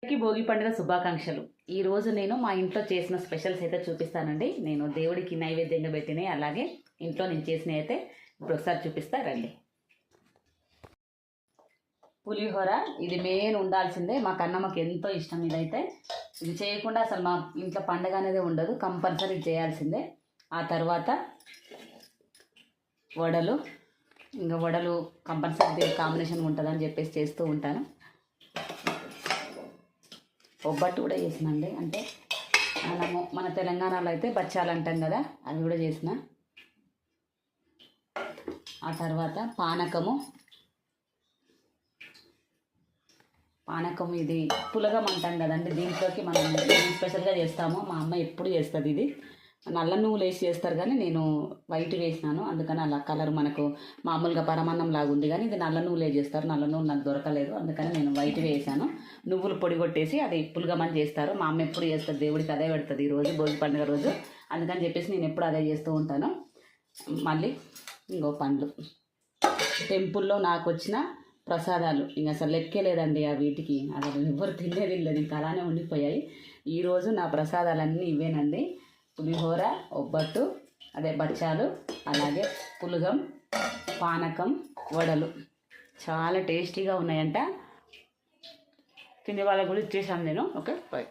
భోగి పండుగ శుభాకాంక్షలు. ఈరోజు నేను మా ఇంట్లో చేసిన స్పెషల్స్ అయితే చూపిస్తానండి. నేను దేవుడికి నైవేద్యంగా పెట్టినవి, అలాగే ఇంట్లో నేను చేసినవి అయితే ఇప్పుడు ఒకసారి చూపిస్తా రండి. పులిహోర ఇది మెయిన్ ఉండాల్సిందే. మా కన్నమ్మకి ఎంతో ఇష్టం. ఇదైతే ఇది చేయకుండా అసలు మా ఇంట్లో పండుగ అనేది ఉండదు, కంపల్సరీ చేయాల్సిందే. ఆ తర్వాత వడలు, ఇంకా వడలు కంపల్సరీ కాంబినేషన్ ఉంటుందని చెప్పేసి చేస్తూ ఉంటాను. ఒబ్బట్టు కూడా చేసినండి, అంటే మనము మన తెలంగాణలో అయితే బచ్చాలు అంటాం కదా, అవి కూడా చేసిన. ఆ తర్వాత పానకము ఇది పులగం అంటాం కదండి. దీంట్లోకి మనం స్పెషల్గా చేస్తాము. మా అమ్మ ఎప్పుడు చేస్తుంది. ఇది నల్ల నువ్వులు వేసి చేస్తారు, కానీ నేను వైట్ వేసినాను, అందుకని అలా కలర్ మనకు మామూలుగా పరమాన్నం లాగా ఉంది. కానీ ఇది నల్ల నువ్వులే చేస్తారు. నల్ల నువ్వులు నాకు దొరకలేదు, అందుకని నేను వైట్ వేసాను. నువ్వులు పొడి కొట్టేసి అది పులగమని చేస్తారు. మా అమ్మ ఎప్పుడు చేస్తుంది, దేవుడికి అదే పెడుతుంది ఈరోజు భోగి పండుగ రోజు, అందుకని చెప్పేసి నేను ఎప్పుడు అదే చేస్తూ ఉంటాను. మళ్ళీ ఇంకో పండ్లు, టెంపుల్లో నాకు వచ్చిన ప్రసాదాలు ఇంకా అసలు లెక్కే లేదండి. ఆ వీటికి అసలు ఎవరు తినేది లేదు, ఇంకా అలానే ఉండిపోయాయి. ఈరోజు నా ప్రసాదాలన్నీ ఇవేనండి. పులిహోర, ఒబ్బట్టు, అదే బచ్చాలు, అలాగే పులగం, పానకం, వడలు చాలా టేస్టీగా ఉన్నాయంట. తినే వాళ్ళకు కూడా ఇచ్చేసాను నేను. Okay, bye.